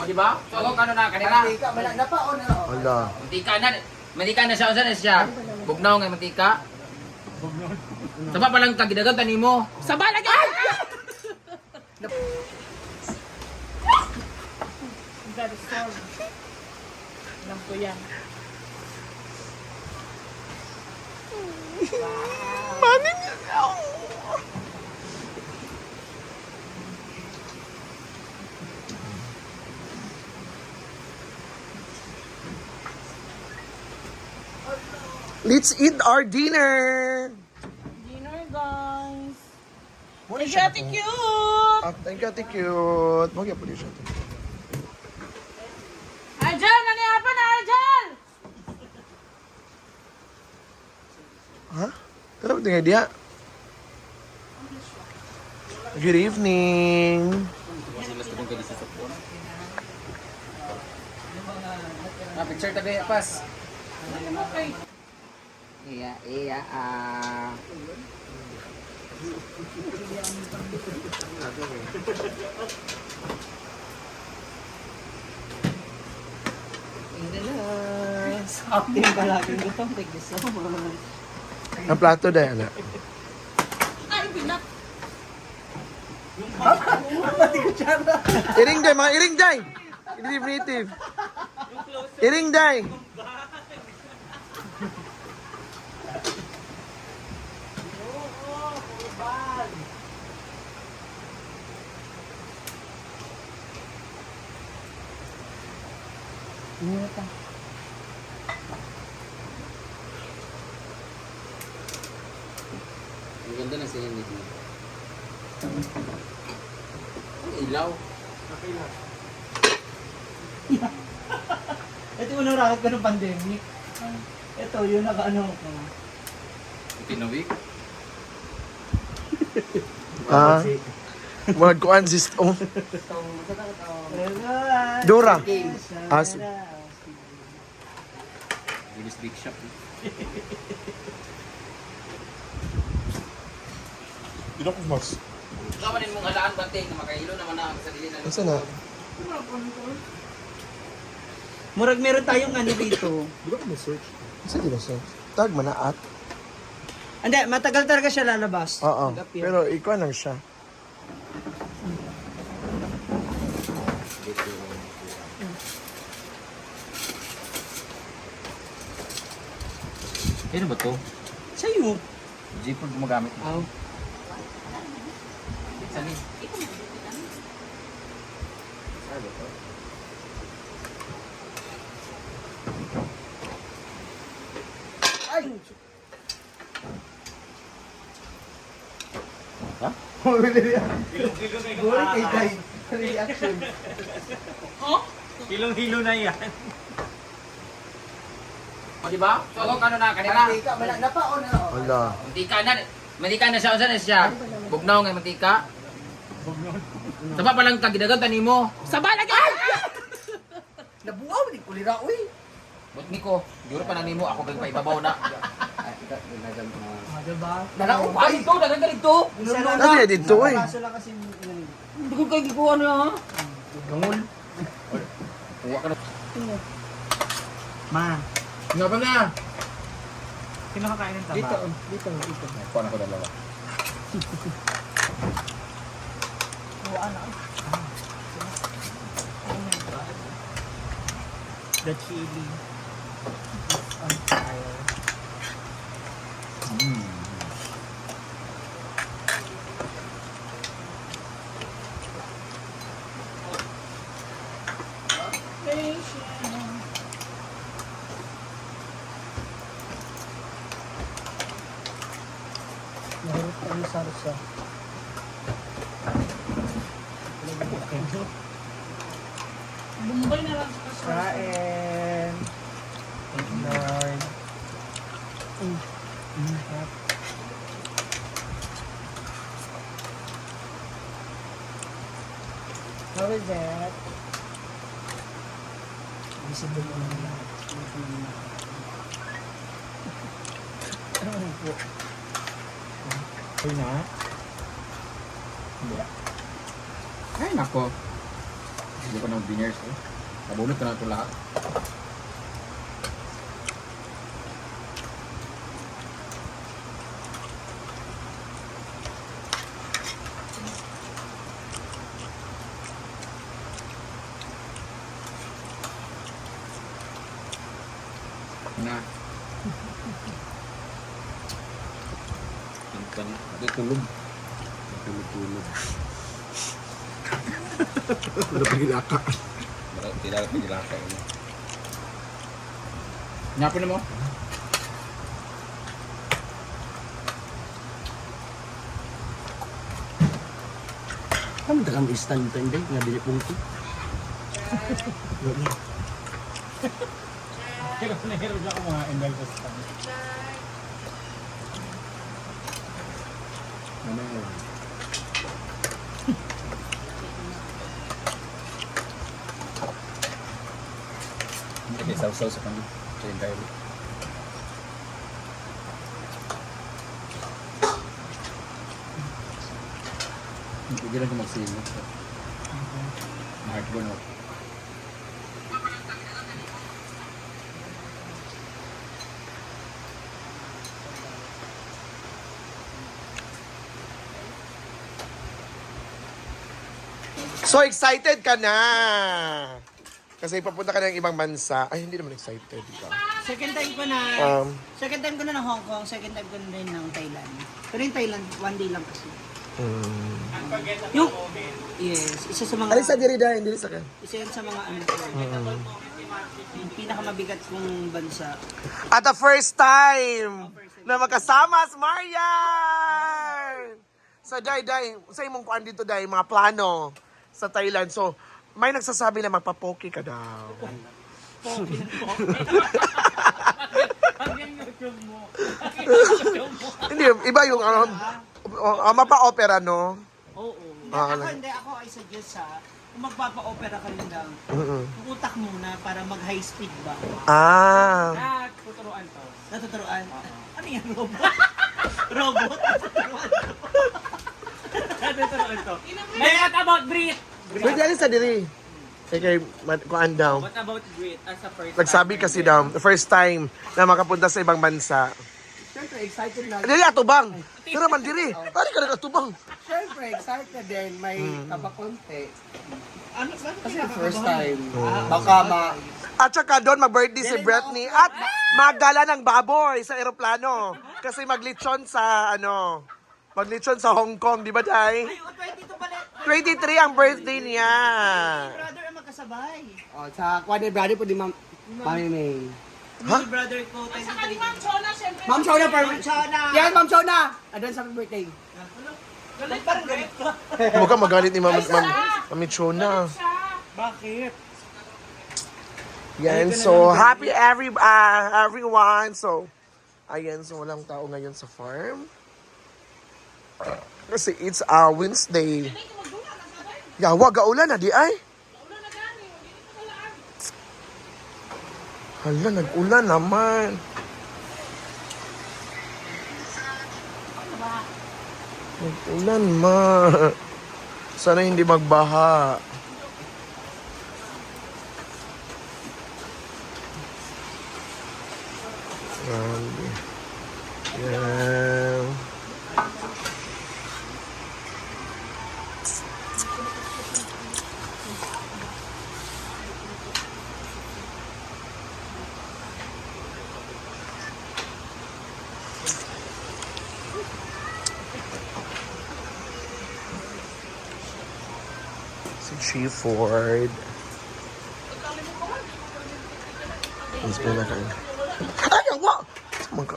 Di ba? So, ano na kanina? Mantika, napaon na. Wala. Mantika na siya, saan siya? Bugnaw nga mantika. Saba pa lang kagidagan tani mo. Saba lagi! That is all. Alam ko yan. Let's eat our dinner! Dinner, guys. Muna Thank you, siya Ate po. Cute. Thank you, Ate Cute. Mogya po siya. Arjel, naniapa na, Arjel! Ha? Ano ba tingay diya? Good evening. Picture tabi, pas. Okay. Iya. Active palagi gutom, tigis mo. Ang plato dahil na. Ay, binak. Iring day, mga iring day! Native. Iring day! Ang ganda na siya nito. Ang ilaw. Ito yung narakit ka ng pandemic. Ito, yun naka-ano ko. Tinawik. Ah, mga kuan sis. Oh, Dora. As Bilis big shop. Dito ko mas. Kawanin mong halaan banting na makailo naman na sa dili na. Asa na? Murag meron tayong ano dito. Dito ko search. Asa dito sa? Tag manaat. Hindi, matagal talaga siya lalabas. Oo. Nag-appear. Pero ikaw lang siya. Ano ba to? Sa'yo. Jeep pag gumagamit. Aw. Sali. Ay! Ha? Guri kay Day. Reaction. Hilong-hilo na yan. O di ba? So, ano na kanina? Mantika, napaon na. Wala. Mantika na siya, saan siya? Bugnaw nga mantika. Saba pa lang kagidagan tani mo. Saba lagi! Nabuaw, di kulira, uy. But Nico, duro pa na nimo ako kay paibabaw na. Diba? Dala pa dito, dagan dito. Dati dito eh. Kaso lang kasi Hindi ko kay gikuha na ha. Gangol. Kuha ka na. Ma, Nga ba na? Sino kakain ng taba? dito. Kuha na ko dalawa. The chili. Mahirap kami sarsa. Bombay na lang sa Kain. Thank you, Lord. How is that? Visible mo na lahat. Ano po? Ay na? Hindi. Ay nako. Hindi ko ng vineyards eh. Nabunot ko na ito lahat. Na. Ito tulog. Tulog. Ano pa gilaka? Tidak penjelasan ini. Nyapin mo? Kamu dalam instan pendek nggak beli pungki. Hirap na hirap na kumain dahil sa stand. Ano? Hindi sausaw sa kanila. Sa kayo. Hindi lang ko magsilip. Heartburn ako. So excited ka na! Kasi papunta ka na ng ibang bansa. Ay, hindi naman excited. Diba? Second time ko na. Second time ko na ng Hong Kong, second time ko na rin ng Thailand. Pero yung Thailand, one day lang kasi. Yung, yes, isa sa mga, Alin sa diri dahil, hindi sa kan. isa yan sa mga ano ko. Yung pinakamabigat kong bansa. At the first time na magkasama si Marian! So, Day, sa imong kuan dito, Day, mga plano sa Thailand. So, may nagsasabi na magpapoke ka daw. Hindi, iba yung mapa-opera, no? Oo. Ah, Hindi, ako I suggest kung magpapa-opera ka rin lang, utak muna para mag-high speed ba? Ah. At tuturuan to. Natuturuan? Ano yan, robot? Robot? Tuturuan to. May what about breathe? Wait, alin sa diri? Kay kuan daw. What about breathe as a first Nagsabi kasi daw, the first time na makapunta sa ibang bansa. Siyempre, excited na. Dili atubang. Pero man diri. Pari ka nag-atubang. Siyempre, excited din. May kabakonte. Ano ba? Kasi first time. Baka At saka doon mag-birthday si Britney at magdala ng baboy sa eroplano. Kasi maglitsyon sa maglitsyon sa Hong Kong, di ba, Day? Ay, 22 pala. 23 ang birthday niya. Brother ang magkasabay. Oh, sa Kwade Brother po di Mami May. Ha? Ni brother ko, 23. Ma'am Shona, Shona. Yes, Ma'am Shona! Advance happy birthday. Galit parang galit ka. Huwag ka magalit ni Mami Chona. Bakit? Yan, so happy everyone. So, ayan, so walang tao ngayon sa farm. Kasi it's Wednesday. Yawa, gaulan na di ay. Hala, nag-ulan naman. Nag-ulan ma. Sana hindi magbaha. Grabe. Yan. Si Chief Ford. Mas pinakain. Ay, yawa! Mangka.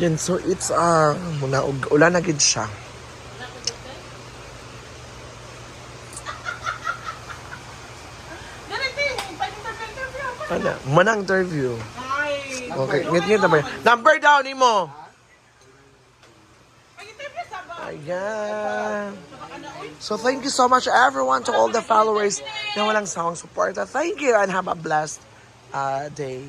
Yan, so it's ulan na gid siya. Ano? Manang interview. Okay, ngit-ngit na ba yun? Number down mo. Ayan. So thank you so much everyone, to all the followers na walang sawang suporta. Thank you and have a blessed day.